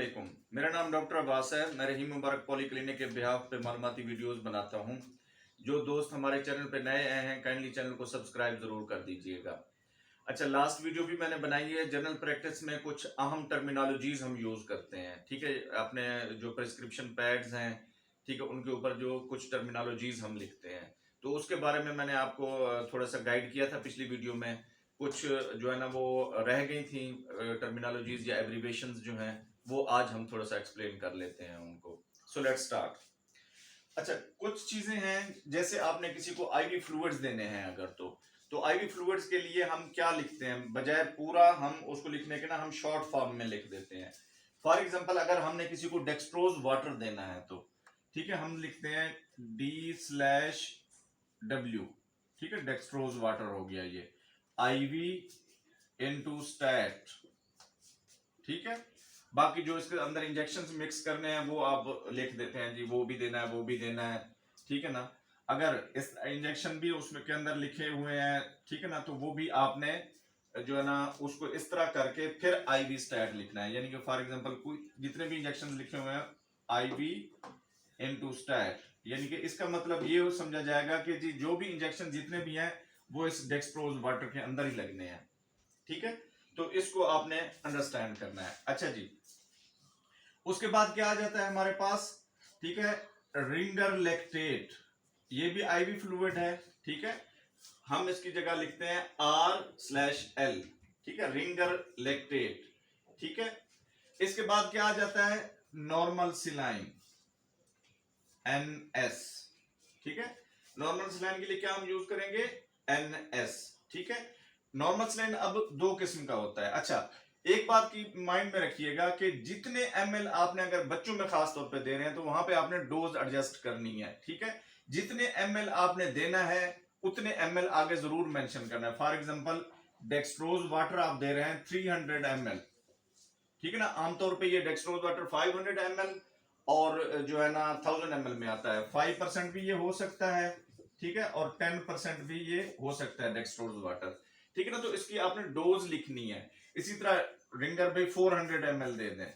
वालेकुम। मेरा नाम डॉक्टर अब्बास है। मैं रहीम मुबारक पॉली क्लिनिक के बिहाफ पे मालूमाती वीडियोस बनाता हूं। जो दोस्त हमारे चैनल पे नए आए हैं काइंडली चैनल को सब्सक्राइब जरूर कर दीजिएगा। अच्छा, लास्ट वीडियो भी मैंने बनाई है। जनरल प्रैक्टिस में कुछ अहम टर्मिनोलॉजीज हम यूज करते हैं, ठीक है। अपने जो प्रिस्क्रिप्शन पैड्स हैं, ठीक है, उनके ऊपर जो कुछ टर्मिनोलॉजीज हम लिखते हैं, तो उसके बारे में मैंने आपको थोड़ा सा गाइड किया था पिछली वीडियो में। कुछ जो है ना वो रह गई थी टर्मिनोलॉजीज या एब्रीवेशंस जो हैं, वो आज हम थोड़ा सा एक्सप्लेन कर लेते हैं उनको। So let's start. अच्छा, कुछ चीजें हैं जैसे आपने किसी को आईवी फ्लूइड्स देने हैं अगर तो आईवी फ्लूइड्स के लिए हम क्या लिखते हैं, बजाय पूरा हम उसको लिखने के ना हम शॉर्ट फॉर्म में लिख देते हैं। फॉर एग्जांपल, अगर हमने किसी को डेक्सट्रोज वाटर देना है तो ठीक है, हम लिखते हैं D/W, ठीक है, डेक्सट्रोज वाटर हो गया ये, आईवी इनटू स्टैट, ठीक है। बाकी जो इसके अंदर इंजेक्शन मिक्स करने हैं वो आप लिख देते हैं जी, वो भी देना है, वो भी देना है, ठीक है ना। अगर इस इंजेक्शन भी उसमें के अंदर लिखे हुए हैं, ठीक है ना, तो वो भी आपने जो है ना उसको इस तरह करके फिर आईवी स्टैट लिखना है। यानी कि फॉर एग्जांपल कोई जितने भी इंजेक्शन लिखे हुए हैं आईवी इनटू स्टैट, यानी कि इसका मतलब ये समझा जाएगा कि जी जो भी इंजेक्शन जितने भी हैं वो इस डेक्सट्रोज वाटर के अंदर ही लगने हैं, ठीक है। तो इसको आपने अंडरस्टैंड करना है। अच्छा जी, उसके बाद क्या आ जाता है हमारे पास, ठीक है, रिंगर लैक्टेट। ये भी आईवी फ्लूइड है, ठीक है। हम इसकी जगह लिखते हैं R/L, ठीक है, रिंगर लैक्टेट, ठीक है। इसके बाद क्या आ जाता है, नॉर्मल सिलाइन, NS, ठीक है। नॉर्मल सिलाइन के लिए क्या हम यूज करेंगे, NS, ठीक है। नॉर्मल सिलाइन अब दो किस्म का होता है। अच्छा, एक बात की माइंड में रखिएगा कि जितने ml आपने अगर बच्चों में खास तौर पे दे रहे हैं तो वहां पे आपने डोज एडजस्ट करनी है, ठीक है। जितने ml आपने देना है उतने ml आगे जरूर मेंशन करना है। फॉर एग्जांपल, डेक्सट्रोज वाटर आप दे रहे हैं 300 ml, ठीक है ना। आमतौर पे ये डेक्सट्रोज वाटर 500 ml और जो है ना 1000 ml में आता है। 5% भी ये हो सकता है, ठीक है, और 10% भी ये हो सकता है डेक्सट्रोज वाटर, ठीक है ना। तो इसकी आपने डोज लिखनी है। इसी तरह रिंगर पे 400 ml दे दें,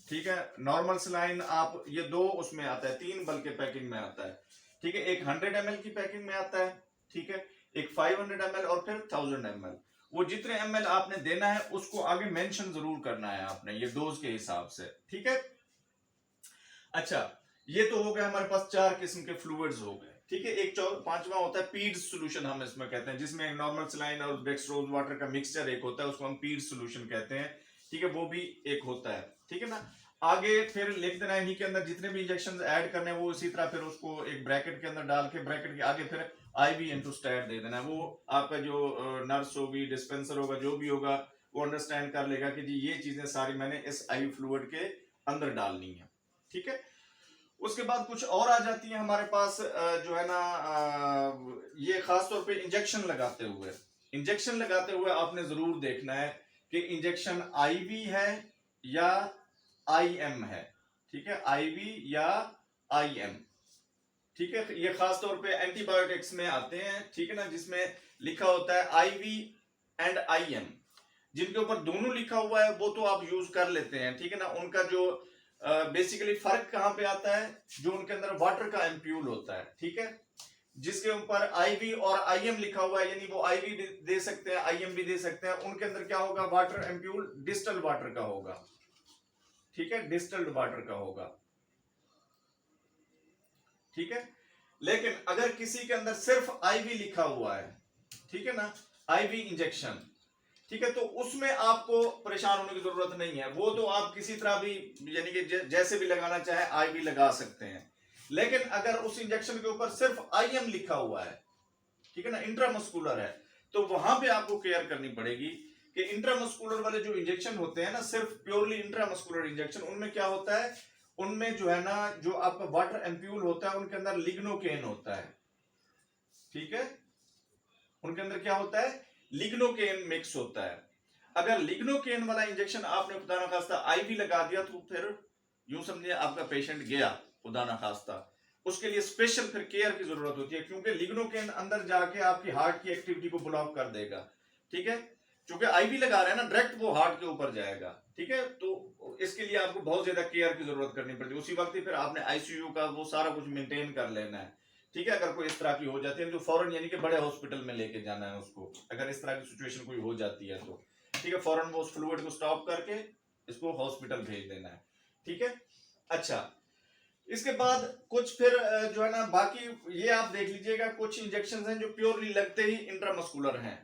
ठीक है। नॉर्मल सलाइन आप ये दो उसमें आता है, तीन बल्कि पैकिंग में आता है, ठीक है। एक 100 ml की पैकिंग में आता है, ठीक है, एक 500 ml और फिर 1000 ml। वो जितने ml आपने देना है उसको आगे मेंशन जरूर करना है आपने, ये डोज के हिसाब से, ठीक है। अच्छा, ये तो हो गया हमारे पास चार किस्म के फ्लूइड्स हो गए, ठीक है। एक पांचवा होता है पीड्स सॉल्यूशन, हम इसमें कहते हैं, जिसमें नॉर्मल सलाइन और डेक्सट्रोज वाटर का मिक्सचर एक होता है, उसको हम पीड्स सॉल्यूशन कहते हैं, ठीक है। वो भी एक होता है, ठीक है ना। आगे फिर लिख देना है इन्हीं के अंदर जितने भी इंजेक्शन ऐड करने हैं, वो इसी तरह फिर उसको एक ब्रैकेट के अंदर डाल के ब्रैकेट के आगे फिर आईवी इनटू स्टैट दे देना है। वो आपका जो नर्स होगी, डिस्पेंसर होगा, जो भी होगा, वो अंडरस्टैंड कर लेगा कि जी ये चीजें सारी मैंने इस आईवी फ्लूइड के अंदर डालनी है, ठीक है। उसके बाद कुछ और आ जाती है हमारे पास जो है ना ये खास तौर पे इंजेक्शन लगाते हुए आपने जरूर देखना है कि इंजेक्शन आईवी है या आईएम है, ठीक है, आईवी या आईएम, ठीक है। ये खास तौर पे एंटीबायोटिक्स में आते हैं, ठीक है ना, जिसमें लिखा होता है आईवी एंड आईएम। जिनके ऊपर दोनों लिखा हुआ है वो तो आप यूज कर लेते हैं, ठीक है ना। उनका जो बेसिकली फर्क कहां पे आता है, जो उनके अंदर वाटर का एम्प्यूल होता है, ठीक है। जिसके ऊपर आईवी और आईएम लिखा हुआ है, यानी वो आईवी दे सकते हैं, आईएम भी दे सकते हैं, उनके अंदर क्या होगा, वाटर एम्प्यूल डिस्टल वाटर का होगा, ठीक है, डिस्टल्ड वाटर का होगा, ठीक है। लेकिन अगर किसी के अंदर सिर्फ आईवी लिखा हुआ है, ठीक है ना, आईवी इंजेक्शन, ठीक है, तो उसमें आपको परेशान होने की जरूरत नहीं है। वो तो आप किसी तरह भी यानी कि जैसे भी लगाना चाहे आईवी लगा सकते हैं। लेकिन अगर उस इंजेक्शन के ऊपर सिर्फ आईएम लिखा हुआ है, ठीक है ना, इंट्रामस्कुलर है, तो वहां पे आपको केयर करनी पड़ेगी कि इंट्रामस्कुलर वाले जो इंजेक्शन होते हैं ना, सिर्फ प्योरली इंट्रामस्कुलर इंजेक्शन, उनमें क्या होता है, उनमें जो है ना जो आपका वाटर एम्प्यूल होता है उनके अंदर लिग्नोकेन होता है, ठीक है। उनके अंदर क्या होता है, लिग्नोकेन मिक्स होता है। अगर लिग्नोकेन वाला इंजेक्शन आपने खुदा ना खास्ता आईवी लगा दिया तो फिर यूं समझिए आपका पेशेंट गया, खुदा ना खास्ता। उसके लिए स्पेशल फिर केयर की जरूरत होती है, क्योंकि लिग्नोकेन अंदर जाके आपकी हार्ट की एक्टिविटी को ब्लॉक कर देगा, ठीक है। क्योंकि आईवी लगा रहे हैं ना, डायरेक्ट वो हार्ट के ऊपर जाएगा, ठीक है। तो इसके लिए आपको बहुत ज्यादा केयर की जरूरत करनी पड़ती है। उसी वक्त ही फिर आपने आईसीयू का वो सारा कुछ मेंटेन कर लेना है, ठीक है। अगर कोई इस तरह की हो जाती है तो फौरन यानी कि बड़े हॉस्पिटल में लेके जाना है उसको, अगर इस तरह की सिचुएशन कोई हो जाती है तो, ठीक है। फौरन वो उस फ्लूइड को स्टॉप करके इसको हॉस्पिटल भेज देना है, ठीक है। अच्छा, इसके बाद कुछ फिर जो है ना बाकी ये आप देख लीजिएगा, कुछ इंजेक्शन हैं जो प्योरली लगते ही इंट्रामस्कुलर हैं,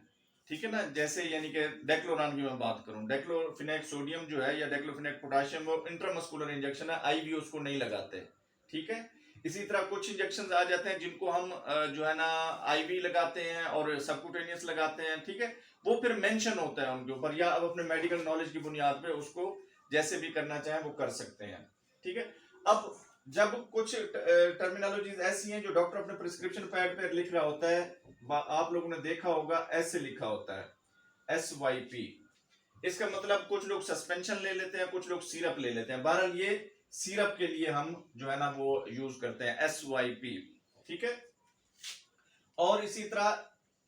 ठीक है ना। जैसे यानी कि डेक्लोरान की मैं बात करूं, डेक्लोफिनेक सोडियम जो है या डेक्लोफिनेक पोटाशियम, वो इंट्रामस्कुलर इंजेक्शन है, आईवी उसको नहीं लगाते, ठीक है। इसी तरह कुछ इंजेक्शन आ जाते हैं जिनको हम जो है ना आईवी लगाते हैं और सबक्यूटेनियस लगाते हैं, ठीक है। वो फिर मेंशन होता है उनके ऊपर, या अब अपने मेडिकल नॉलेज की बुनियाद पे उसको जैसे भी करना चाहें वो कर सकते हैं, ठीक है। अब जब कुछ टर्मिनोलॉजीज ऐसी हैं जो डॉक्टर अपने प्रिस्क्रिप्शन पैड पे लिख रहा होता है, आप लोगों ने देखा होगा ऐसे लिखा होता है SYP। इसका मतलब कुछ लोग सस्पेंशन ले लेते हैं, कुछ लोग सिरप ले लेते हैं। बहरहाल ये सिरप के लिए हम जो है ना वो यूज करते हैं SYP, ठीक है। और इसी तरह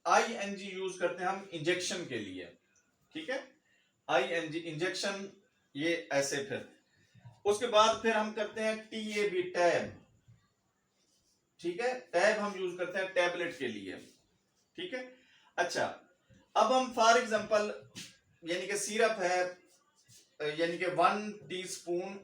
ING यूज करते हैं हम इंजेक्शन के लिए, ठीक है। ING इंजेक्शन, ये ऐसे फिर उसके बाद फिर हम करते हैं TAB टैब, ठीक है। टैब हम यूज करते हैं टैबलेट के लिए, ठीक है। अच्छा, अब हम फॉर एग्जांपल यानी कि सिरप है, यानी कि 1 टीस्पून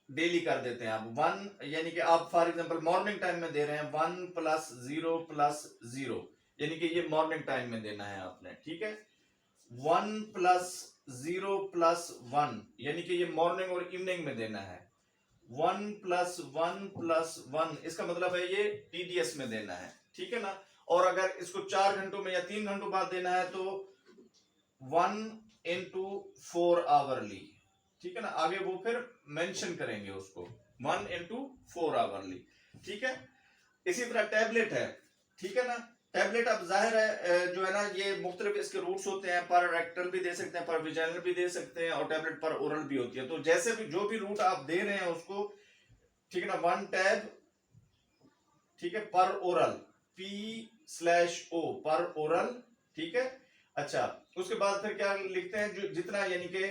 डेली कर देते हैं आप 1, यानी कि आप फॉर एग्जांपल मॉर्निंग टाइम में दे रहे हैं 1 + 0 + 0, यानी कि ये मॉर्निंग टाइम में देना है आपने, ठीक है। 1 + 0 + 1 यानी कि ये मॉर्निंग और इवनिंग में देना है। 1 + 1 + 1 इसका मतलब है ये TDS में देना है, ठीक है ना। और अगर इसको 4 घंटों में या 3 घंटों बाद देना है तो 1 × 4 आवरली, ठीक है ना। आगे वो फिर मेंशन करेंगे उसको 1 × 4 आवरली, ठीक है। इसी तरह टैबलेट है, ठीक है ना। टैबलेट अब जाहिर है जो है ना ये मुख्तलिफ इसके रूट्स होते हैं, पर रेक्टल भी दे सकते हैं, पर विजाइनल भी दे सकते हैं, और टैबलेट पर ओरल भी होती है। तो जैसे भी जो भी रूट आप दे रहे हैं उसको, ठीक है ना, 1 टैब, ठीक है, पर ओरल P/O पर ओरल, ठीक है। अच्छा, उसके बाद फिर क्या लिखते हैं, जो जितना यानी कि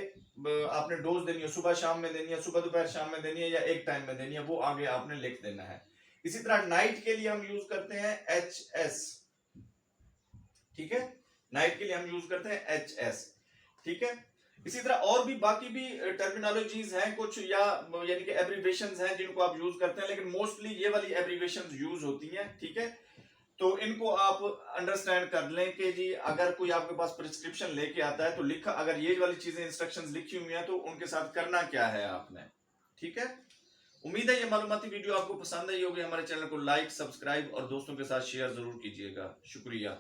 आपने डोज देनी है, सुबह शाम में देनी है, सुबह दोपहर शाम में देनी है, या एक टाइम में देनी है, वो आगे आपने लिख देना है। इसी तरह नाइट के लिए हम यूज करते हैं HS, ठीक है। नाइट के लिए हम यूज करते हैं HS, ठीक है। इसी तरह और भी बाकी भी टर्मिनोलॉजीज हैं कुछ, या यानी कि एब्रीविएशंस हैं जिनको आप यूज करते हैं, लेकिन मोस्टली ये वाली एब्रीविएशंस यूज होती हैं, ठीक है। तो इनको आप अंडरस्टैंड कर लें कि जी अगर कोई आपके पास प्रिस्क्रिप्शन लेके आता है तो लिखा, अगर ये वाली चीजें इंस्ट्रक्शंस लिखी हुई हैं तो उनके साथ करना क्या है आपने, ठीक है। उम्मीद है ये मालूमाती वीडियो आपको पसंद आई होगी। हमारे चैनल को लाइक, सब्सक्राइब और दोस्तों के साथ शेयर जरूर कीजिएगा। शुक्रिया।